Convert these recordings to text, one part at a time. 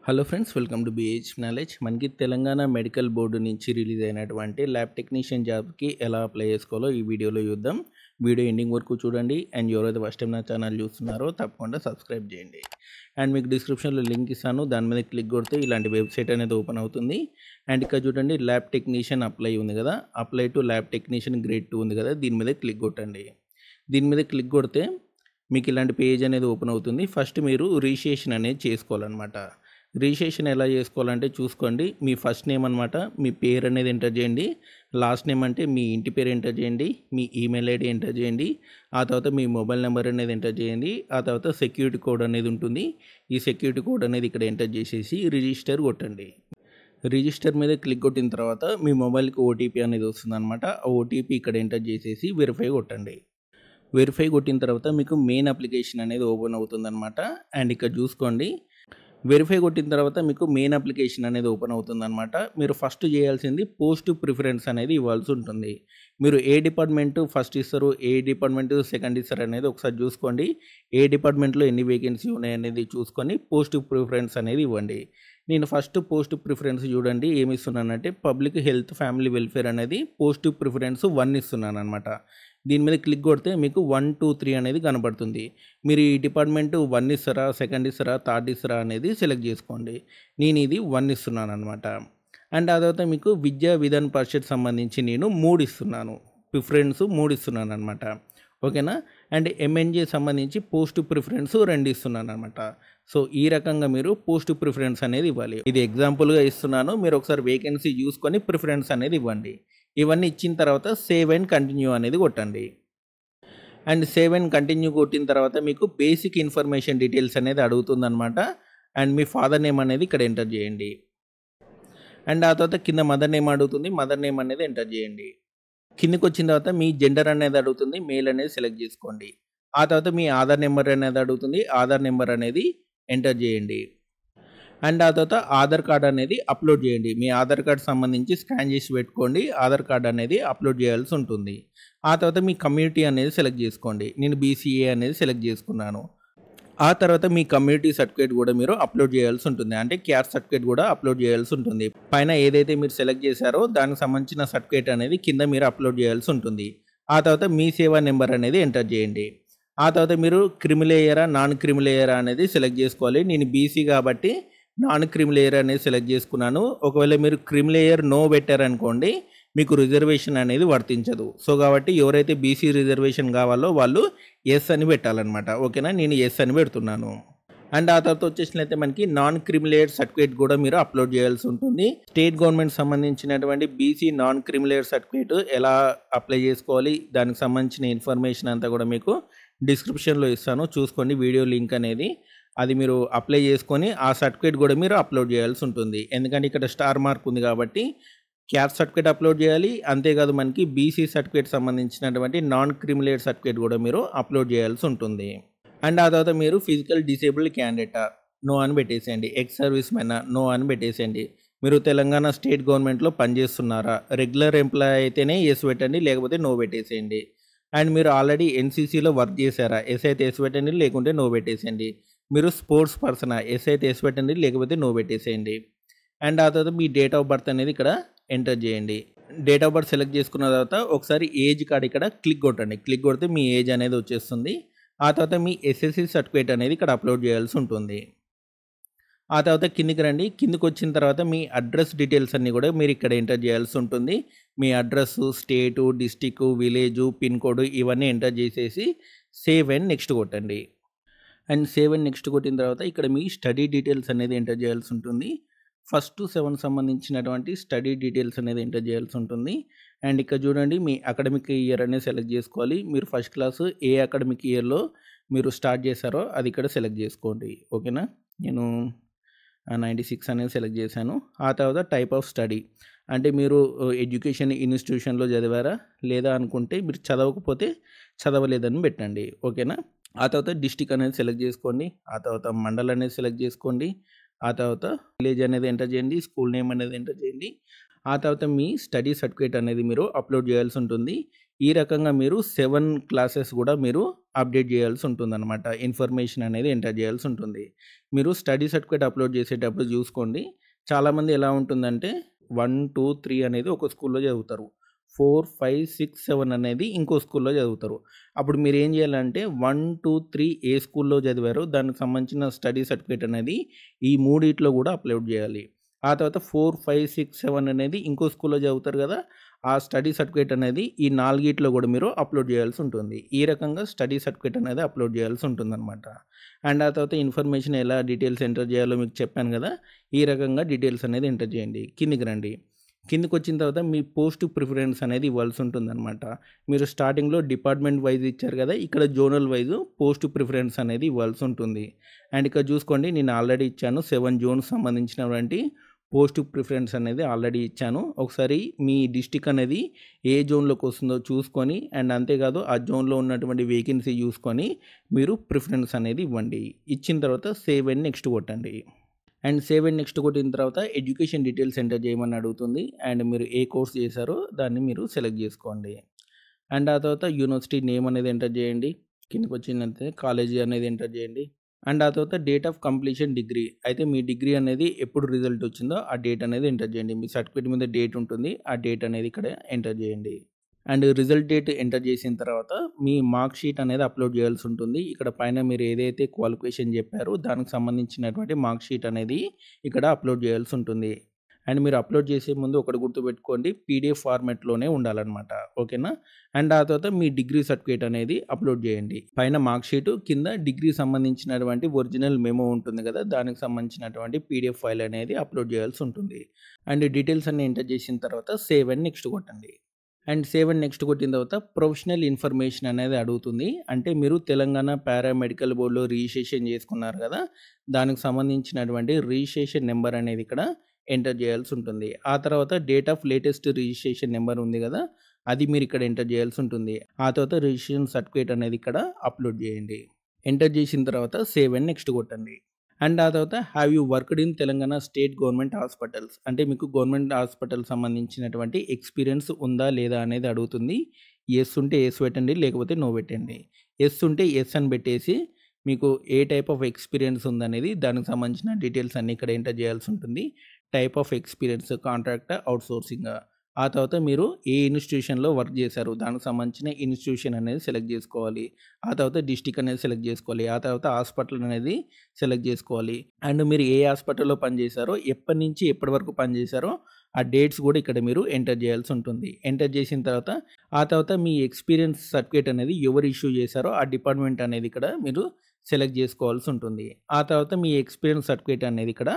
Hello friends, welcome to BH knowledge. మనకి Telangana medical board నుంచి release అయినటువంటి ల్యాబ్ టెక్నీషియన్ జాబ్కి ఎలా అప్లై చేసుకోవాలో ఈ వీడియోలో చూద్దాం. వీడియో ఎండింగ్ వరకు చూడండి. అండ్ ఎవరైతే ఫస్ట్ టైం నా ఛానల్ చూస్తున్నారో తప్పకుండా సబ్స్క్రైబ్ చేయండి. అండ్ మీకు డిస్క్రిప్షన్లో లింక్ ఇస్తాను, దాని మీద క్లిక్ కొడితే ఇలాంటి వెబ్సైట్ అనేది ఓపెన్ అవుతుంది. అండ్ ఇక్కడ చూడండి, ల్యాబ్ టెక్నీషియన్ అప్లై ఉంది కదా, apply to lab technician grade 2 ఉంది కదా, దీని మీద క్లిక్ కొట్టండి. దీని మీద క్లిక్ కొడితే మీకు ఇలాంటి పేజ్ అనేది ఓపెన్ అవుతుంది. ఫస్ట్ మీరు రిజిస్ట్రేషన్ అనేది చేసుకోవాలన్నమాట. రిజిస్ట్రేషన్ ఎలా చేసుకోవాలంటే చూసుకోండి. మీ ఫస్ట్ నేమ్ అనమాట, మీ పేరు అనేది ఎంటర్ చేయండి. లాస్ట్ నేమ్ అంటే మీ ఇంటి పేరు ఎంటర్ చేయండి. మీ ఈమెయిల్ ఐడి ఎంటర్ చేయండి. ఆ తర్వాత మీ మొబైల్ నెంబర్ అనేది ఎంటర్ చేయండి. ఆ తర్వాత సెక్యూరిటీ కోడ్ అనేది ఉంటుంది. ఈ సెక్యూరిటీ కోడ్ అనేది ఇక్కడ ఎంటర్ చేసేసి రిజిస్టర్ కొట్టండి. రిజిస్టర్ మీద క్లిక్ కొట్టిన తర్వాత మీ మొబైల్కి ఓటీపీ అనేది వస్తుంది అనమాట. ఆ ఓటీపీ ఇక్కడ ఎంటర్ చేసేసి వెరిఫై కొట్టండి. వెరిఫై కొట్టిన తర్వాత మీకు మెయిన్ అప్లికేషన్ అనేది ఓపెన్ అవుతుంది అనమాట. అండ్ ఇక్కడ చూసుకోండి, వెరిఫై కొట్టిన తర్వాత మీకు మెయిన్ అప్లికేషన్ అనేది ఓపెన్ అవుతుందన్నమాట. మీరు ఫస్ట్ చేయాల్సింది పోస్ట్ ప్రిఫరెన్స్ అనేది ఇవ్వాల్సి ఉంటుంది. మీరు ఏ డిపార్ట్మెంట్ ఫస్ట్ ఇస్తారు, ఏ డిపార్ట్మెంట్ సెకండ్ ఇస్తారు అనేది ఒకసారి చూసుకోండి. ఏ డిపార్ట్మెంట్లో ఎన్ని వేకెన్సీ ఉన్నాయి అనేది చూసుకొని పోస్ట్ ప్రిఫరెన్స్ అనేది ఇవ్వండి. నేను ఫస్ట్ పోస్ట్ ప్రిఫరెన్స్ చూడండి ఏమి ఇస్తున్నానంటే పబ్లిక్ హెల్త్ ఫ్యామిలీ వెల్ఫేర్ అనేది పోస్ట్ ప్రిఫరెన్స్ 1 ఇస్తున్నాను అనమాట. దీని మీద క్లిక్ కొడితే మీకు 1, 2, 3 అనేది కనబడుతుంది. మీరు ఈ డిపార్ట్మెంట్ 1 ఇస్తారా, సెకండ్ ఇస్తారా, థర్డ్ ఇస్తారా అనేది సెలెక్ట్ చేసుకోండి. నేను ఇది 1 ఇస్తున్నాను అనమాట. అండ్ ఆ తర్వాత మీకు విద్యా విధాన పరిషత్ సంబంధించి నేను 3 ఇస్తున్నాను, ప్రిఫరెన్స్ 3 ఇస్తున్నాను అనమాట. ఓకేనా. అండ్ ఎంఎన్జే సంబంధించి పోస్ట్ ప్రిఫరెన్స్ 2 ఇస్తున్నాను అనమాట. సో ఈ రకంగా మీరు పోస్ట్ ప్రిఫరెన్స్ అనేది ఇవ్వాలి. ఇది ఎగ్జాంపుల్గా ఇస్తున్నాను, మీరు ఒకసారి వేకెన్సీ చూసుకొని ప్రిఫరెన్స్ అనేది ఇవ్వండి. ఇవన్నీ ఇచ్చిన తర్వాత సేవ్ అండ్ కంటిన్యూ అనేది కొట్టండి. అండ్ సేవ్ అండ్ కంటిన్యూ కొట్టిన తర్వాత మీకు బేసిక్ ఇన్ఫర్మేషన్ డీటెయిల్స్ అనేది అడుగుతుందన్నమాట. అండ్ మీ ఫాదర్ నేమ్ అనేది ఇక్కడ ఎంటర్ చేయండి. అండ్ ఆ తర్వాత కింద మదర్ నేమ్ అడుగుతుంది, మదర్ నేమ్ అనేది ఎంటర్ చేయండి. కిందకి వచ్చిన తర్వాత మీ జెండర్ అనేది అడుగుతుంది, మేల్ అనేది సెలెక్ట్ చేసుకోండి. ఆ తర్వాత మీ ఆధార్ నెంబర్ అనేది అడుగుతుంది, ఆధార్ నెంబర్ అనేది ఎంటర్ చేయండి. అండ్ ఆ తర్వాత ఆధార్ కార్డ్ అనేది అప్లోడ్ చేయండి. మీ ఆధార్ కార్డ్ సంబంధించి స్కాన్ చేసి పెట్టుకోండి. ఆధార్ కార్డ్ అనేది అప్లోడ్ చేయాల్సి ఉంటుంది. ఆ తర్వాత మీ కమ్యూనిటీ అనేది సెలెక్ట్ చేసుకోండి. నేను బీసీఏ అనేది సెలెక్ట్ చేసుకున్నాను. ఆ తర్వాత మీ కమ్యూనిటీ సర్టిఫికేట్ కూడా మీరు అప్లోడ్ చేయాల్సి ఉంటుంది. అంటే క్యాస్ట్ సర్టిఫికేట్ కూడా అప్లోడ్ చేయాల్సి ఉంటుంది. పైన ఏదైతే మీరు సెలెక్ట్ చేశారో దానికి సంబంధించిన సర్టిఫికేట్ అనేది కింద మీరు అప్లోడ్ చేయాల్సి ఉంటుంది. ఆ తర్వాత మీ సేవా నెంబర్ అనేది ఎంటర్ చేయండి. ఆ తర్వాత మీరు క్రిమిలేయరా నాన్ క్రిమిలేయరా అనేది సెలెక్ట్ చేసుకోవాలి. నేను బీసీ కాబట్టి నాన్ క్రిమిలేయర్ అనేది సెలెక్ట్ చేసుకున్నాను. ఒకవేళ మీరు క్రిమిలేయర్ నో పెట్టారనుకోండి, మీకు రిజర్వేషన్ అనేది వర్తించదు. సో కాబట్టి ఎవరైతే బీసీ రిజర్వేషన్ కావాలో వాళ్ళు ఎస్ అని పెట్టాలన్నమాట. ఓకేనా, నేను ఎస్ అని పెడుతున్నాను. అండ్ ఆ తర్వాత వచ్చేసినట్లయితే మనకి నాన్ క్రిమిలేయర్ సర్టిఫికేట్ కూడా మీరు అప్లోడ్ చేయాల్సి ఉంటుంది. స్టేట్ గవర్నమెంట్ సంబంధించినటువంటి బీసీ నాన్ క్రిమిలేయర్ సర్టిఫికేట్ ఎలా అప్లై చేసుకోవాలి, దానికి సంబంధించిన ఇన్ఫర్మేషన్ అంతా కూడా మీకు డిస్క్రిప్షన్లో ఇస్తాను, చూసుకోండి వీడియో లింక్ అనేది. అది మీరు అప్లై చేసుకొని ఆ సర్టిఫికేట్ కూడా మీరు అప్లోడ్ చేయాల్సి ఉంటుంది. ఎందుకంటే ఇక్కడ స్టార్ మార్క్ ఉంది కాబట్టి క్యాస్ట్ సర్టిఫికేట్ అప్లోడ్ చేయాలి. అంతేకాదు మనకి బీసీ సర్టిఫికేట్ సంబంధించినటువంటి నాన్ క్రిమిలేయర్ సర్టిఫికేట్ కూడా మీరు అప్లోడ్ చేయాల్సి ఉంటుంది. అండ్ ఆ తర్వాత మీరు ఫిజికల్ డిసేబుల్డ్ క్యాండిడేటా నో అని పెట్టేసేయండి, ఎక్స్ సర్వీస్ మెనా నో అని పెట్టేసేయండి. మీరు తెలంగాణ స్టేట్ గవర్నమెంట్లో పనిచేస్తున్నారా, రెగ్యులర్ ఎంప్లాయ్ అయితేనే ఎస్ పెట్టండి, లేకపోతే నో పెట్టేసేయండి. అండ్ మీరు ఆల్రెడీ ఎన్సీసీలో వర్క్ చేశారా, ఎస్ అయితే ఎస్ పెట్టండి, లేకుంటే నో పెట్టేసేయండి. మీరు స్పోర్ట్స్ పర్సనా, ఎస్ అయితే ఎస్ పెట్టండి, లేకపోతే నో పెట్టేసేయండి. అండ్ ఆ తర్వాత మీ డేట్ ఆఫ్ బర్త్ అనేది ఇక్కడ ఎంటర్ చేయండి. డేట్ ఆఫ్ బర్త్ సెలెక్ట్ చేసుకున్న తర్వాత ఒకసారి ఏజ్ కార్డ్ ఇక్కడ క్లిక్ కొట్టండి. క్లిక్ కొడితే మీ ఏజ్ అనేది వచ్చేస్తుంది. ఆ తర్వాత మీ ఎస్ఎస్సి సర్టిఫికేట్ అనేది ఇక్కడ అప్లోడ్ చేయాల్సి ఉంటుంది. ఆ తర్వాత కిందికి రండి. కిందికి వచ్చిన తర్వాత మీ అడ్రస్ డీటెయిల్స్ అన్నీ కూడా మీరు ఇక్కడ ఎంటర్ చేయాల్సి ఉంటుంది. మీ అడ్రస్, స్టేటు, డిస్టిక్, విలేజు, పిన్ కోడ్ ఇవన్నీ ఎంటర్ చేసేసి సేవ్ అండ్ నెక్స్ట్ కొట్టండి. అండ్ సేవ్ అండ్ నెక్స్ట్ కొట్టిన తర్వాత ఇక్కడ మీ స్టడీ డీటెయిల్స్ అనేది ఎంటర్ చేయాల్సి ఉంటుంది. 1 to 7 సంబంధించినటువంటి స్టడీ డీటెయిల్స్ అనేది ఎంటర్ చేయాల్సి ఉంటుంది. అండ్ ఇక్కడ చూడండి, మీ అకాడమిక్ ఇయర్ అనేది సెలెక్ట్ చేసుకోవాలి. మీరు ఫస్ట్ క్లాస్ ఏ అకాడమిక్ ఇయర్లో మీరు స్టార్ట్ చేశారో అది ఇక్కడ సెలెక్ట్ చేసుకోండి. ఓకేనా, నేను 96 అనేది సెలెక్ట్ చేశాను. ఆ తర్వాత టైప్ ఆఫ్ స్టడీ అంటే మీరు ఎడ్యుకేషన్ ఇన్స్టిట్యూషన్లో చదివారా లేదా అనుకుంటే మీరు చదవకపోతే చదవలేదని పెట్టండి. ఓకేనా. ఆ తర్వాత డిస్టిక్ అనేది సెలెక్ట్ చేసుకోండి. ఆ తర్వాత మండల్ అనేది సెలెక్ట్ చేసుకోండి. ఆ తర్వాత విలేజ్ అనేది ఎంటర్ చేయండి. స్కూల్ నేమ్ అనేది ఎంటర్ చేయండి. ఆ తర్వాత మీ స్టడీ సర్టిఫికేట్ అనేది మీరు అప్లోడ్ చేయాల్సి ఉంటుంది. ఈ రకంగా మీరు 7 క్లాసెస్ కూడా మీరు అప్డేట్ చేయాల్సి ఉంటుందన్నమాట. ఇన్ఫర్మేషన్ అనేది ఎంటర్ చేయాల్సి ఉంటుంది. మీరు స్టడీ సర్టిఫికేట్ అప్లోడ్ చేసేటప్పుడు చూసుకోండి. చాలామంది ఎలా ఉంటుందంటే 1, 2, 3 అనేది ఒక స్కూల్‌లో చదువుతారు. 4, 5, 6, 7 అనేది ఇంకో స్కూల్‌లో చదువుతారు. అప్పుడు మీరేం చేయాలంటే 1, 2, 3 ఏ స్కూల్‌లో చదివారో దానికి సంబంధించిన స్టడీ సర్టిఫికేట్ అనేది ఈ మూడిట్లో కూడా అప్లోడ్ చేయాలి. ఆ తర్వాత 4, 5, 6, 7 అనేది ఇంకో స్కూల్‌లో చదువుతారు కదా! ఆ స్టడీ సర్టిఫికేట్ అనేది ఈ నాలుగిట్లో కూడా మీరు అప్లోడ్ చేయాల్సి ఉంటుంది. ఈ రకంగా స్టడీ సర్టిఫికేట్ అనేది అప్లోడ్ చేయాల్సి ఉంటుందన్నమాట. అండ్ ఆ తర్వాత ఇన్ఫర్మేషన్ ఎలా డీటెయిల్స్ ఎంటర్ చేయాలో మీకు చెప్పాను కదా! ఈ రకంగా డీటెయిల్స్ అనేది ఎంటర్ చేయండి. కిందికి రండి. కిందకొచ్చిన తర్వాత మీ పోస్ట్ ప్రిఫరెన్స్ అనేది ఇవ్వాల్సి ఉంటుందన్నమాట. మీరు స్టార్టింగ్‌లో డిపార్ట్మెంట్ వైస్ ఇచ్చారు కదా! ఇక్కడ జోనల్ వైస్ పోస్ట్ ప్రిఫరెన్స్ అనేది ఇవ్వాల్సి ఉంటుంది. అండ్ ఇక్కడ చూసుకోండి, నేను ఆల్రెడీ ఇచ్చాను. 7 జోన్స్ సంబంధించినటువంటి పోస్ట్ ప్రిఫరెన్స్ అనేది ఆల్రెడీ ఇచ్చాను. ఒకసారి మీ డిస్ట్రిక్ట్ అనేది ఏ జోన్‌లోకి వస్తుందో చూసుకొని, అండ్ అంతేకాదు ఆ జోన్‌లో ఉన్నటువంటి వేకెన్సీ చూసుకొని మీరు ప్రిఫరెన్స్ అనేది ఇవ్వండి. ఇచ్చిన తర్వాత సేవ్ అండ్ నెక్స్ట్ కొట్టండి. అండ్ సేవ్ అండ్ నెక్స్ట్ కొట్టిన తర్వాత ఎడ్యుకేషన్ డీటెయిల్స్ ఎంటర్ చేయమని అడుగుతుంది. అండ్ మీరు ఏ కోర్స్ చేశారో దాన్ని మీరు సెలెక్ట్ చేసుకోండి. అండ్ ఆ తర్వాత యూనివర్సిటీ నేమ్ అనేది ఎంటర్ చేయండి. కిందకి వచ్చిందంటే కాలేజీ అనేది ఎంటర్ చేయండి. అండ్ ఆ తర్వాత డేట్ ఆఫ్ కంప్లీషన్ డిగ్రీ. అయితే మీ డిగ్రీ అనేది ఎప్పుడు రిజల్ట్ వచ్చిందో ఆ డేట్ అనేది ఎంటర్ చేయండి. మీ సర్టిఫికేట్ మీద డేట్ ఉంటుంది. ఆ డేట్ అనేది ఇక్కడ ఎంటర్ చేయండి. అండ్ రిజల్ట్ డేట్ ఎంటర్ చేసిన తర్వాత మీ మార్క్ షీట్ అనేది అప్లోడ్ చేయాల్సి ఉంటుంది. ఇక్కడ పైన మీరు ఏదైతే క్వాలిఫికేషన్ చెప్పారో దానికి సంబంధించినటువంటి మార్క్ షీట్ అనేది ఇక్కడ అప్లోడ్ చేయాల్సి ఉంటుంది. అండ్ మీరు అప్లోడ్ చేసే ముందు ఒకటి గుర్తుపెట్టుకోండి, పీడిఎఫ్ ఫార్మాట్‌లోనే ఉండాలన్నమాట. ఓకేనా? అండ్ ఆ తర్వాత మీ డిగ్రీ సర్టిఫికేట్ అనేది అప్లోడ్ చేయండి. పైన మార్క్ షీట్, కింద డిగ్రీ సంబంధించినటువంటి ఒరిజినల్ మెమో ఉంటుంది కదా! దానికి సంబంధించినటువంటి పీడిఎఫ్ ఫైల్ అనేది అప్లోడ్ చేయాల్సి ఉంటుంది. అండ్ డీటెయిల్స్ అన్నీ ఎంటర్ చేసిన తర్వాత సేవ్ అండ్ నెక్స్ట్ కొట్టండి. అండ్ సేవ్ అండ్ నెక్స్ట్ కొట్టిన తర్వాత ప్రొఫెషనల్ ఇన్ఫర్మేషన్ అనేది అడుగుతుంది. అంటే మీరు తెలంగాణ పారామెడికల్ బోర్డ్‌లో రిజిస్ట్రేషన్ చేసుకున్నారు కదా! దానికి సంబంధించినటువంటి రిజిస్ట్రేషన్ నంబర్ అనేది ఇక్కడ ఎంటర్ చేయాల్సి ఉంటుంది. ఆ తర్వాత date of latus registration number ఉంది కదా! అది మీరు ఇక్కడ ఎంటర్ చేయాల్సి ఉంటుంది. ఆ తర్వాత రిజిస్ట్రేషన్ సర్టిఫికేట్ అనేది ఇక్కడ అప్లోడ్ చేయండి. ఎంటర్ చేసిన తర్వాత సేవ్ అండ్ నెక్స్ట్ కొట్టండి. అండ్ ఆ తర్వాత have you worked in Telangana state government hospitals, అంటే మీకు గవర్నమెంట్ హాస్పిటల్ సంబంధించినటువంటి ఎక్స్పీరియన్స్ ఉందా లేదా అనేది అడుగుతుంది. ఎస్ ఉంటే ఎస్ పెట్టండి, లేకపోతే నో పెట్టండి. ఎస్ ఉంటే ఎస్ అని పెట్టేసి మీకు ఏ టైప్ ఆఫ్ ఎక్స్పీరియన్స్ ఉందనేది దానికి సంబంధించిన డీటెయిల్స్ అన్నీ ఇక్కడ ఎంటర్ చేయాల్సి ఉంటుంది. Type of experience contract, outsourcing. ఆ తర్వాత మీరు ఏ ఇన్స్టిట్యూషన్‌లో వర్క్ చేశారు దానికి సంబంధించిన ఇన్స్టిట్యూషన్ అనేది సెలెక్ట్ చేసుకోవాలి. ఆ తర్వాత డిస్ట్రిక్ట్ అనేది సెలెక్ట్ చేసుకోవాలి. ఆ తర్వాత హాస్పిటల్ అనేది సెలెక్ట్ చేసుకోవాలి. అండ్ మీరు ఏ హాస్పిటల్‌లో పనిచేశారో, ఎప్పటి నుంచి ఎప్పటి వరకు పనిచేశారో ఆ డేట్స్ కూడా ఇక్కడ మీరు ఎంటర్ చేయాల్సి ఉంటుంది. ఎంటర్ చేసిన తర్వాత ఆ తర్వాత మీ ఎక్స్పీరియన్స్ సర్టిఫికేట్ అనేది ఎవరు ఇష్యూ చేశారో ఆ డిపార్ట్మెంట్ అనేది ఇక్కడ మీరు సెలెక్ట్ చేసుకోవాల్సి ఉంటుంది. ఆ తర్వాత మీ ఎక్స్పీరియన్స్ సర్టిఫికేట్ అనేది ఇక్కడ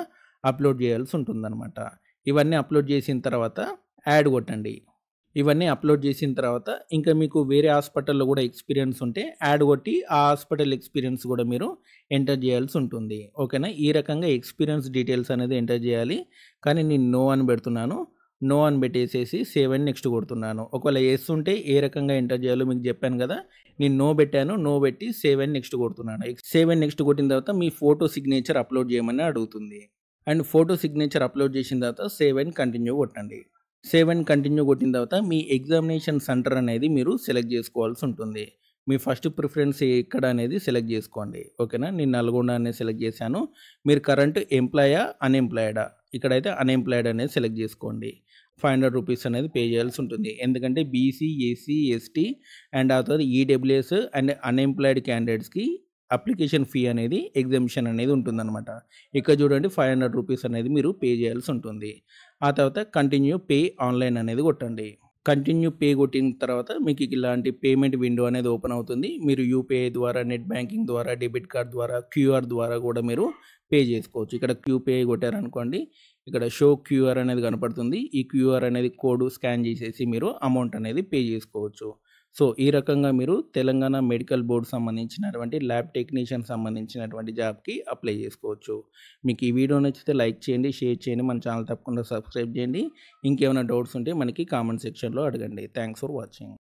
అప్లోడ్ చేయాల్సి ఉంటుందన్నమాట. ఇవన్నీ అప్లోడ్ చేసిన తర్వాత యాడ్ కొట్టండి. ఇవన్నీ అప్లోడ్ చేసిన తర్వాత ఇంకా మీకు వేరే హాస్పిటల్‌లో కూడా ఎక్స్పీరియన్స్ ఉంటే యాడ్ కొట్టి ఆ హాస్పిటల్ ఎక్స్పీరియన్స్ కూడా మీరు ఎంటర్ చేయాల్సి ఉంటుంది. ఓకేనా? ఈ రకంగా ఎక్స్పీరియన్స్ డీటెయిల్స్ అనేది ఎంటర్ చేయాలి. కానీ నేను నో అని పెడుతున్నాను. నో అని పెట్టేసేసి సేవ్ అండ్ నెక్స్ట్ కొడుతున్నాను. ఒకవేళ యెస్ ఉంటే ఏ రకంగా ఎంటర్ చేయాలో మీకు చెప్పాను కదా! నేను నో పెట్టాను. నో పెట్టి సేవ్ అండ్ నెక్స్ట్ కొడుతున్నాను. సేవ్ అండ్ నెక్స్ట్ కొట్టిన తర్వాత మీ ఫోటో సిగ్నేచర్ అప్లోడ్ చేయమని అడుగుతుంది. అండ్ ఫోటో సిగ్నేచర్ అప్లోడ్ చేసిన తర్వాత సేవ్ అండ్ కంటిన్యూ కొట్టండి. సేవ్ అండ్ కంటిన్యూ కొట్టిన తర్వాత మీ ఎగ్జామినేషన్ సెంటర్ అనేది మీరు సెలెక్ట్ చేసుకోవాల్సి ఉంటుంది. మీ ఫస్ట్ ప్రిఫరెన్స్ ఎక్కడ అనేది సెలెక్ట్ చేసుకోండి. ఓకేనా? నేను నల్గొండ అనేది సెలెక్ట్ చేశాను. మీరు కరెంట్ ఎంప్లాయా, అన్‌ఎంప్లాయిడా? ఇక్కడైతే అన్‌ఎంప్లాయిడ్ అనేది సెలెక్ట్ చేసుకోండి. రూ. 500 అనేది పే చేయాల్సి ఉంటుంది. ఎందుకంటే బీసీ, ఎస్సీ, ఎస్టీ అండ్ ఆ తర్వాత ఈడబ్ల్యూఎస్ అండ్ అన్‌ఎంప్లాయిడ్ క్యాండిడేట్స్‌కి అప్లికేషన్ ఫీ అనేది ఎగ్జామ్షన్ అనేది ఉంటుందన్నమాట. ఇక్కడ చూడండి రూ. 500 అనేది మీరు పే చేయాల్సి ఉంటుంది. ఆ తర్వాత కంటిన్యూ పే ఆన్‌లైన్ అనేది కొట్టండి. కంటిన్యూ పే కొట్టిన తర్వాత మీకు ఇలాంటి పేమెంట్ విండో అనేది ఓపెన్ అవుతుంది. మీరు యూపీఐ ద్వారా, నెట్ బ్యాంకింగ్ ద్వారా, డెబిట్ కార్డ్ ద్వారా, క్యూఆర్ ద్వారా కూడా మీరు పే చేసుకోవచ్చు. ఇక్కడ యూపీఐ కొట్టారనుకోండి, ఇక్కడ షో క్యూఆర్ అనేది కనపడుతుంది. ఈ క్యూఆర్ అనేది కోడ్ స్కాన్ చేసేసి మీరు అమౌంట్ అనేది పే చేసుకోవచ్చు. సో, ఈ రకంగా మీరు తెలంగాణ మెడికల్ బోర్డ్ సంబంధించినటువంటి ల్యాబ్ టెక్నీషియన్ సంబంధించినటువంటి జాబ్‌కి అప్లై చేసుకోవచ్చు. మీకు ఈ వీడియో నచ్చితే లైక్ చేయండి, షేర్ చేయండి. మన ఛానల్ తప్పకుండా సబ్స్క్రైబ్ చేయండి. ఇంకేమైనా డౌట్స్ ఉంటే మనకి కామెంట్ సెక్షన్‌లో అడగండి. Thanks for watching.